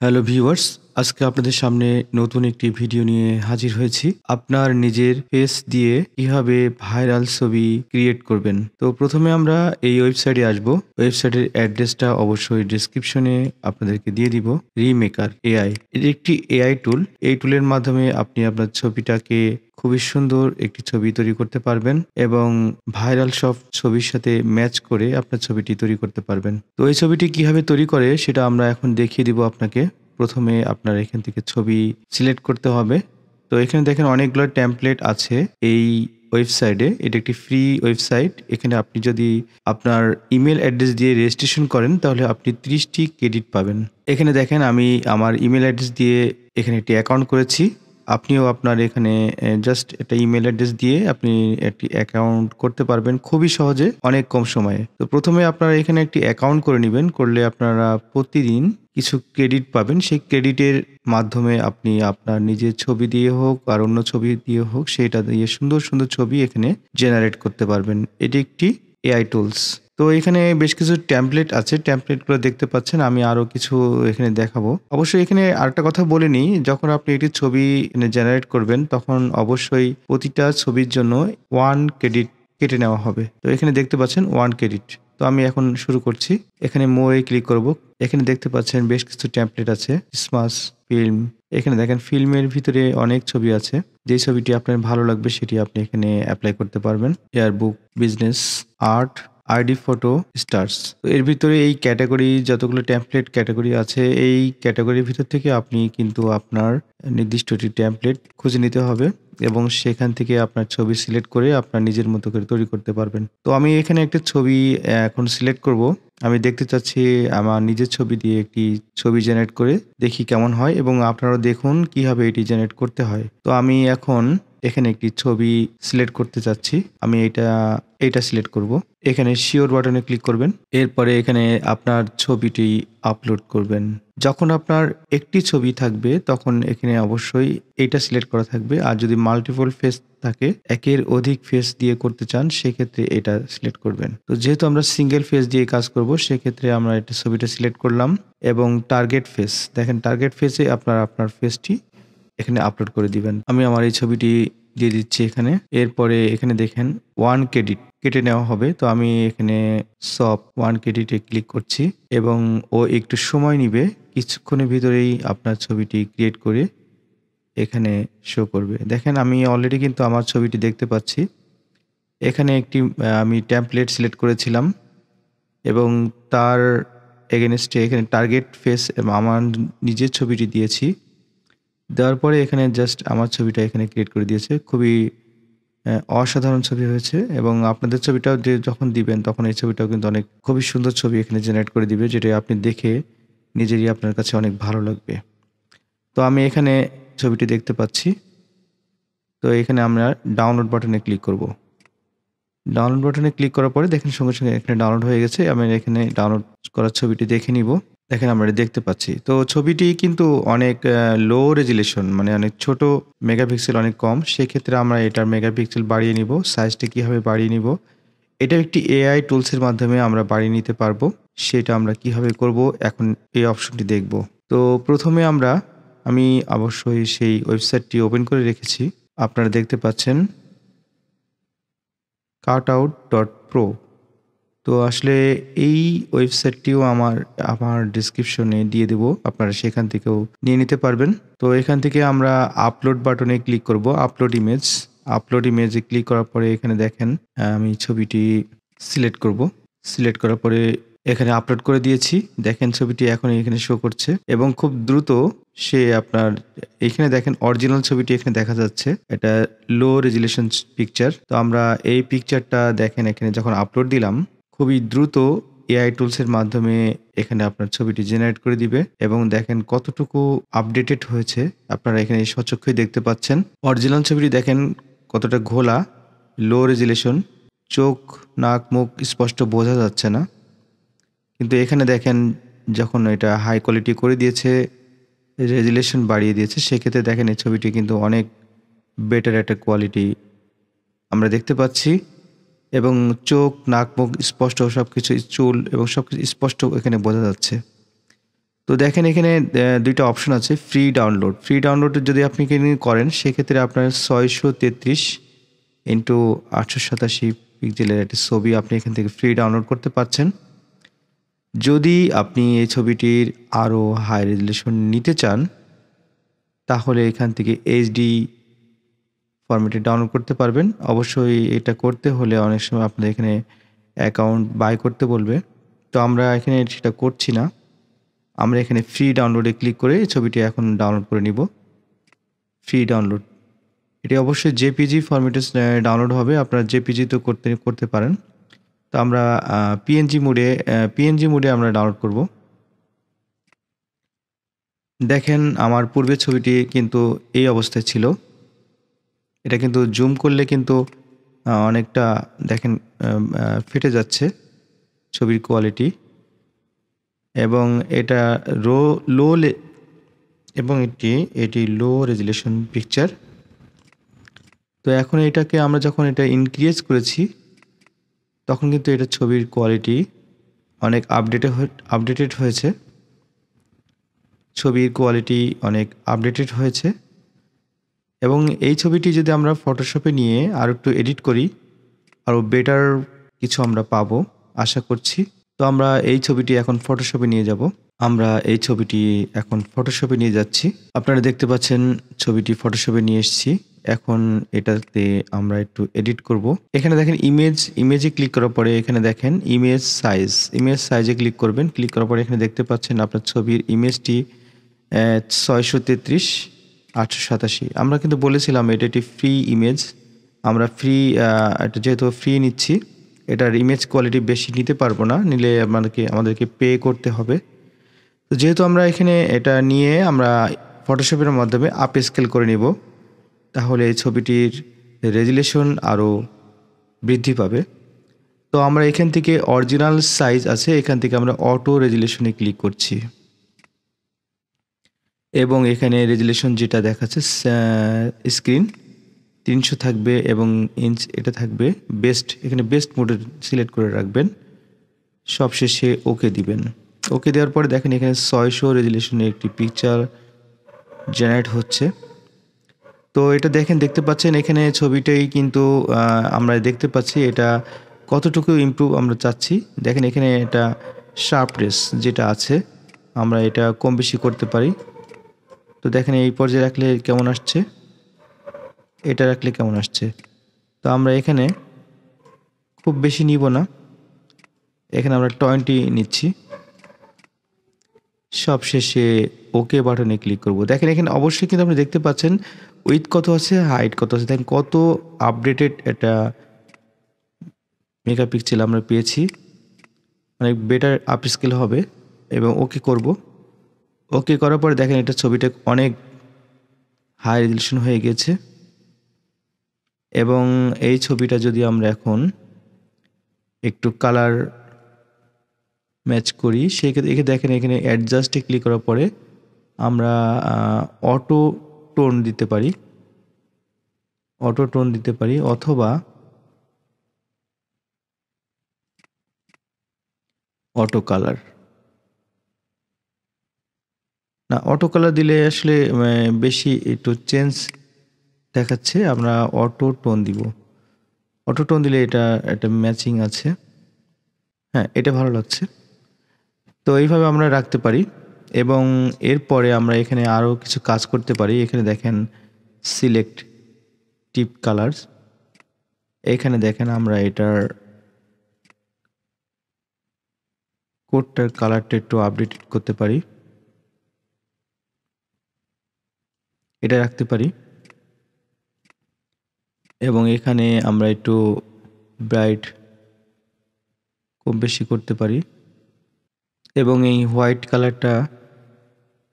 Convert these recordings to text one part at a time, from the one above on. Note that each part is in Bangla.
হ্যালো ভিউয়ার্স, আজকে আপনাদের সামনে নতুন একটি ভিডিও নিয়ে হাজির হয়েছি। আপনার নিজের ফেস দিয়ে কিভাবে ভাইরাল ছবি ক্রিয়েট করবেন। তো প্রথমে আমরা এই ওয়েবসাইটে আসব। ওয়েবসাইটের অ্যাড্রেসটা অবশ্যই ডেসক্রিপশনে আপনাদেরকে দিয়ে দিব। রিমেকার এআই, এটি একটি এআই টুল। এই টুলের মাধ্যমে আপনি আপনার ছবিটাকে খুবই সুন্দর একটি ছবি তৈরি করতে পারবেন এবং ভাইরাল সব ছবির সাথে ম্যাচ করে আপনার ছবিটি তৈরি করতে পারবেন। তো এই ছবিটি কিভাবে তৈরি করে সেটা আমরা এখন দেখিয়ে দিব আপনাকে। প্রথমে আপনার এখান থেকে ছবি সিলেক্ট করতে হবে। তো এখানে দেখেন অনেকগুলো টেমপ্লেট আছে এই ওয়েবসাইটে। এটা একটি ফ্রি ওয়েবসাইট। এখানে আপনি যদি আপনার ইমেল অ্যাড্রেস দিয়ে রেজিস্ট্রেশন করেন তাহলে আপনি 30টি ক্রেডিট পাবেন। এখানে দেখেন আমি আমার ইমেল অ্যাড্রেস দিয়ে এখানে একটি অ্যাকাউন্ট করেছি। আপনিও আপনার এখানে জাস্ট একটা ইমেল অ্যাড্রেস দিয়ে আপনি একটি অ্যাকাউন্ট করতে পারবেন খুবই সহজে, অনেক কম সময়ে। তো প্রথমে আপনারা এখানে একটি অ্যাকাউন্ট করে নিবেন। করলে আপনারা প্রতিদিন কিছু ক্রেডিট পাবেন। সেই ক্রেডিটের মাধ্যমে আপনি আপনার নিজের ছবি দিয়ে হোক আর অন্য ছবি দিয়ে হোক, সেটা দিয়ে সুন্দর, সুন্দর ছবি এখানে জেনারেট করতে পারবেন। এটি একটি এআই টুলস। তো এখানে বেশ কিছু টেমপ্লেট আছে। টেমপ্লেটগুলো দেখতে পাচ্ছেন। আমি আরো কিছু এখানে দেখাবো। অবশ্যই এখানে আরেকটা কথা বলে নিই, যখন আপনি একটি ছবি জেনারেট করবেন তখন অবশ্যই প্রতিটা ছবির জন্য 1 ক্রেডিট কেটে নেওয়া হবে। তো এখানে দেখতে পাচ্ছেন 1 ক্রেডিট। তো আমি এখন শুরু করছি। এখানে মোরে ক্লিক করব। এখানে দেখতে পাচ্ছেন বেশ কিছু টেমপ্লেট আছে। স্মাস, ফিল্ম। এখানে দেখেন ফিল্মের ভিতরে অনেক ছবি আছে। যেই ছবিটি আপনার ভালো লাগবে সেটি আপনি এখানে এপ্লাই করতে পারবেন। এয়ারবুক, business, art, ID photo, stars. তো এর ভিতরে এই ক্যাটাগরি যতগুলো টেমপ্লেট ক্যাটাগরি আছে, এই ক্যাটাগরির ভিতর থেকে আপনি কিন্তু আপনার নির্দিষ্ট একটি টেমপ্লেট খুঁজে নিতে হবে এবং সেখান থেকে আপনার ছবি সিলেক্ট করে আপনার নিজের মতো করে তৈরি করতে পারবেন। তো আমি এখানে একটা ছবি এখন সিলেক্ট করব। আমি দেখতে চাচ্ছি আমার নিজের ছবি দিয়ে একটি ছবি জেনারেট করে দেখি কেমন হয় এবং আপনারাও দেখুন কিভাবে এটি জেনারেট করতে হয়। তো আমি এখন এখানে একটি ছবি সিলেক্ট করতে চাচ্ছি। আমি এইটা সিলেক্ট করব। এখানে শিওর বাটনে ক্লিক করবেন। এরপরে এখানে আপনার ছবিটি আপলোড করবেন। যখন আপনার একটি ছবি থাকবে তখন এখানে অবশ্যই এইটা সিলেক্ট করা থাকবে। আর যদি মাল্টিপল ফেস থাকে, একের অধিক ফেস দিয়ে করতে চান, সেক্ষেত্রে এটা সিলেক্ট করবেন। তো যেহেতু আমরা সিঙ্গেল ফেস দিয়ে কাজ করব, সেক্ষেত্রে আমরা এটা ছবিটা সিলেক্ট করলাম এবং টার্গেট ফেস, দেখেন টার্গেট ফেসে আপনার ফেসটি এখানে আপলোড করে দিবেন। আমি আমার এই ছবিটি দিয়ে দিচ্ছি এখানে। এরপরে এখানে দেখেন 1 ক্রেডিট কেটে নেওয়া হবে। তো আমি এখানে সব 1 ক্রেডিটে ক্লিক করছি এবং ও একটু সময় নিবে। কিছুক্ষণের ভিতরেই আপনার ছবিটি ক্রিয়েট করে এখানে শো করবে। দেখেন আমি অলরেডি কিন্তু আমার ছবিটি দেখতে পাচ্ছি। এখানে একটি আমি টেমপ্লেট সিলেক্ট করেছিলাম এবং তার এগেইনস্টে এখানে টার্গেট ফেস এবং আমার নিজের ছবিটি দিয়েছি। দেওয়ার পরে এখানে জাস্ট আমার ছবিটা এখানে ক্রিয়েট করে দিয়েছে। খুবই অসাধারণ ছবি হয়েছে এবং আপনাদের ছবিটাও যখন দিবেন তখন এই ছবিটাও কিন্তু অনেক খুবই সুন্দর ছবি এখানে জেনারেট করে দিবে, যেটা আপনি দেখে নিজেরই আপনার কাছে অনেক ভালো লাগবে। তো আমি এখানে ছবিটি দেখতে পাচ্ছি। তো এখানে আমরা ডাউনলোড বাটনে ক্লিক করব। ডাউনলোড বাটনে ক্লিক করার পরে দেখেন সঙ্গে, সঙ্গে এখানে ডাউনলোড হয়ে গেছে। আমি এখানে ডাউনলোড করা ছবিটি দেখে নিব। দেখেন আমরা এটা দেখতে পাচ্ছি। তো ছবিটি কিন্তু অনেক লো রেজুলেশন, মানে অনেক ছোট, মেগাপিক্সেল অনেক কম। সেক্ষেত্রে আমরা এটার মেগাপিক্সেল বাড়িয়ে নিব। সাইজটা কিভাবে বাড়িয়ে নিব? এটা একটি এআই টুলসের মাধ্যমে আমরা বাড়িয়ে নিতে পারবো। সেটা আমরা কিভাবে করব এখন এই অপশনটি দেখব। তো প্রথমে আমি অবশ্যই সেই ওয়েবসাইটটি ওপেন করে রেখেছি। আপনারা দেখতে পাচ্ছেন cutout.pro। তো আসলে এই ওয়েবসাইটটিও আমার ডেসক্রিপশনে দিয়ে দেব। আপনারা সেখান থেকেও নিয়ে নিতে পারবেন। তো এখান থেকে আমরা আপলোড বাটনে ক্লিক করব। Upload image. আপলোড ইমেজে ক্লিক করার পরে এখানে দেখেন আমি ছবিটি সিলেক্ট করব। সিলেক্ট করার পরে এখানে আপলোড করে দিয়েছি। দেখেন ছবিটি এখন এখানে শো করছে এবং খুব দ্রুত সে আপনার এখানে দেখেন অরিজিনাল ছবিটি এখানে দেখা যাচ্ছে। এটা লো রেজুলেশন পিকচার। তো আমরা এই পিকচারটা দেখেন এখানে যখন আপলোড দিলাম, খুবই দ্রুত এআই টুলসের মাধ্যমে এখানে আপনার ছবিটি জেনারেট করে দিবে এবং দেখেন কতটুকু আপডেটেড হয়েছে আপনারা এখানে স্বচক্ষুই দেখতে পাচ্ছেন। অরিজিনাল ছবিটি দেখেন কতটা ঘোলা, লো রেজুলেশন, চোখ, নাক, মুখ স্পষ্ট বোঝা যাচ্ছে না। কিন্তু এখানে দেখেন যখন এটা হাই কোয়ালিটি করে দিয়েছে, রেজুলেশন বাড়িয়ে দিয়েছে, সেক্ষেত্রে দেখেন এই ছবিটি কিন্তু অনেক বেটার একটা কোয়ালিটি আমরা দেখতে পাচ্ছি এবং চোখ, নাক, মুখ স্পষ্ট, সবকিছু, চুল এবং সবকিছু স্পষ্ট এখানে বোঝা যাচ্ছে। তো দেখেন এখানে দুইটা অপশন আছে, ফ্রি ডাউনলোড। ফ্রি ডাউনলোড যদি আপনি করেন সেক্ষেত্রে আপনার 633 ইন্টু 887 পিক্সেলের একটি ছবি আপনি এখান থেকে ফ্রি ডাউনলোড করতে পারছেন। যদি আপনি এই ছবিটির আরও হাই রেজলিউশন নিতে চান তাহলে এখান থেকে এইচডি ফরম্যাটে ডাউনলোড করতে পারবেন। অবশ্যই এটা করতে হলে অনেক সময় আপনাদের এখানে অ্যাকাউন্ট বাই করতে বলবে, তো আমরা এখানে সেটা করছি না। আমরা এখানে ফ্রি ডাউনলোডে ক্লিক করে ছবিটি এখন ডাউনলোড করে নিব। ফ্রি ডাউনলোড, এটি অবশ্যই জেপিজি ফরম্যাটে ডাউনলোড হবে। আপনারা জেপিজি তো করতে পারেন। তো আমরা পিএনজি মোডে আমরা ডাউনলোড করব। দেখেন আমার পূর্বের ছবিটি কিন্তু এই অবস্থায় ছিল। এটা কিন্তু জুম করলে কিন্তু অনেকটা দেখেন ফেটে যাচ্ছে ছবির কোয়ালিটি, এবং এটা এবং এটি লো রেজুলেশন পিকচার। তো এখন এটাকে আমরা যখন এটা ইনক্রিজ করেছি তখন কিন্তু এটা ছবির কোয়ালিটি অনেক আপডেটেড হয়েছে। ছবির কোয়ালিটি অনেক আপডেটেড হয়েছে, এবং এই ছবিটি যদি আমরা ফটোশপে নিয়ে আর একটু এডিট করি আরও বেটার কিছু আমরা পাবো আশা করছি। তো আমরা এই ছবিটি এখন ফটোশপে নিয়ে যাব। আমরা এই ছবিটি এখন ফটোশপে নিয়ে যাচ্ছি। আপনারা দেখতে পাচ্ছেন ছবিটি ফটোশপে নিয়ে এসেছি। এখন এটাতে আমরা একটু এডিট করব। এখানে দেখেন ইমেজে ক্লিক করার পরে এখানে দেখেন ইমেজ সাইজে ক্লিক করবেন। ক্লিক করার পরে এখানে দেখতে পাচ্ছেন আপনার ছবির ইমেজটি 633 887। আমরা কিন্তু বলেছিলাম এটা একটি ফ্রি ইমেজ। আমরা এটা যেহেতু ফ্রি নিচ্ছি, এটার ইমেজ কোয়ালিটি বেশি নিতে পারবো না, নিলে আমাদেরকে পে করতে হবে। তো যেহেতু আমরা এখানে এটা নিয়ে আমরা ফটোশপের মাধ্যমে আপ স্কেল করে নিব, তাহলে এই ছবিটির রেজুলেশন আরও বৃদ্ধি পাবে। তো আমরা এখান থেকে অরিজিনাল সাইজ আছে, এখান থেকে আমরা অটো রেজুলেশনে ক্লিক করছি, এবং এখানে রেজুলেশন যেটা দেখাচ্ছে স্ক্রিন 300 থাকবে এবং ইঞ্চ এটা থাকবে বেস্ট। এখানে বেস্ট মোডে সিলেক্ট করে রাখবেন। সবশেষে ওকে দিবেন। ওকে দেওয়ার পরে দেখেন এখানে 600 রেজুলেশনের একটি পিকচার জেনারেট হচ্ছে। তো এটা দেখতে পাচ্ছেন এখানে ছবিটাই কিন্তু আমরা দেখতে পাচ্ছি এটা কতটুকু ইমপ্রুভ আমরা চাচ্ছি। দেখেন এখানে এটা শার্পনেস যেটা আছে আমরা এটা কম বেশি করতে পারি। তো দেখেন এই পর্যায়ে রাখলে কেমন আসছে, এটা রাখলে কেমন আসছে। তো আমরা এখানে খুব বেশি নিব না, এখানে আমরা 20 নিচ্ছি। সবশেষে ওকে বাটনে ক্লিক করব। দেখেন এখানে অবশ্যই কিন্তু আপনি দেখতে পাচ্ছেন উইথ কত আছে, হাইট কত আছে। দেখেন কত আপডেটেড একটা মেগাপিক্সেল আমরা পেয়েছি, অনেক বেটার আপ স্কেল হবে। এবং ওকে করব। ওকে করার পরে দেখেন এটা ছবিটা অনেক হাই রেজুলেশন হয়ে গেছে। এবং এই ছবিটা যদি আমরা এখন একটু কালার ম্যাচ করি সেক্ষেত্রে দেখেন এখানে অ্যাডজাস্টে ক্লিক করার পরে আমরা অটো টোন দিতে পারি, অথবা অটো কালার। না, অটো কালার দিলে আসলে বেশি একটু চেঞ্জ দেখাচ্ছে। আমরা অটো টোন দিব। অটো টোন দিলে এটা একটা ম্যাচিং আছে। হ্যাঁ, এটা ভালো লাগছে। তো এইভাবে আমরা রাখতে পারি, এবং এরপরে আমরা এখানে আরও কিছু কাজ করতে পারি। এখানে দেখেন সিলেক্ট টিপ কালার্স, এখানে দেখেন আমরা এটার কোডটার কালারটা একটু আপডেট করতে পারি, এটা রাখতে পারি। এবং এখানে আমরা একটু ব্রাইট কম বেশি করতে পারি, এবং এই হোয়াইট কালারটা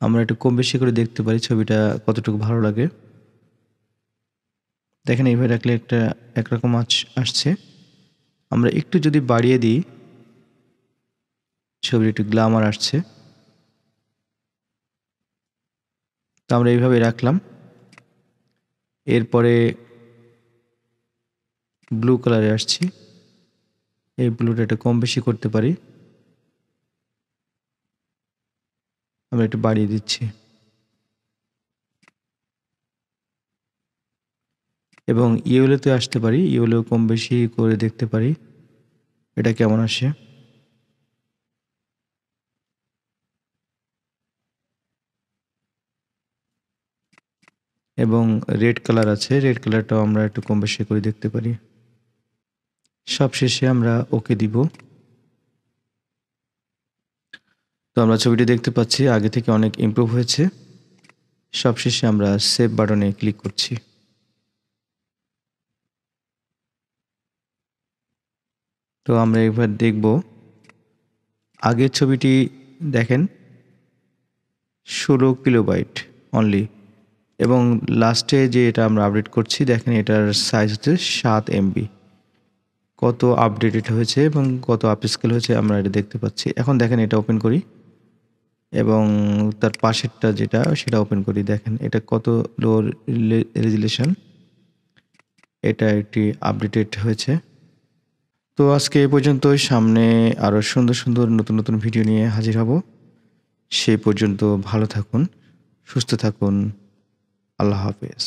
আমরা একটু কম বেশি করে দেখতে পারি ছবিটা কতটুকু ভালো লাগে। দেখেন এইভাবে রাখলে একটা একরকম আসছে। আমরা একটু যদি বাড়িয়ে দিই ছবির একটু গ্ল্যামার আসছে। তো আমরা এইভাবে রাখলাম। এরপরে ব্লু কালারে আসছি, এই ব্লুটা একটু কম বেশি করতে পারি। আমরা একটু বাড়িয়ে দিচ্ছি এবং ইয়েলোতে আসতে পারি, ইয়েলো কম বেশি করে দেখতে পারি এটা কেমন আসে। এবং রেড কালার আছে, রেড কালারটাও আমরা একটু কম বেশি করে দেখতে পারি। সবশেষে আমরা ওকে দিব। তো আমরা ছবিটি দেখতে পাচ্ছি আগে থেকে অনেক ইমপ্রুভ হয়েছে। সবশেষে আমরা সেভ বাটনে ক্লিক করছি। তো আমরা এবার দেখব আগের ছবিটি দেখেন 16 কিলোবাইট অনলি, এবং লাস্টে যে এটা আমরা আপডেট করছি দেখেন এটার সাইজ হচ্ছে 7 MB। কত আপডেটেড হয়েছে এবং কত আপস্কেল হয়েছে আমরা এটা দেখতে পাচ্ছি। এখন দেখেন এটা ওপেন করি এবং তার পাশেরটা যেটা সেটা ওপেন করি, দেখেন এটা কত লো রেজুলেশন, এটা একটি আপডেটেড হয়েছে। তো আজকে এই পর্যন্তই, সামনে আরও সুন্দর সুন্দর নতুন নতুন ভিডিও নিয়ে হাজির হব। সেই পর্যন্ত ভালো থাকুন, সুস্থ থাকুন, আল্লাহ হাফেজ।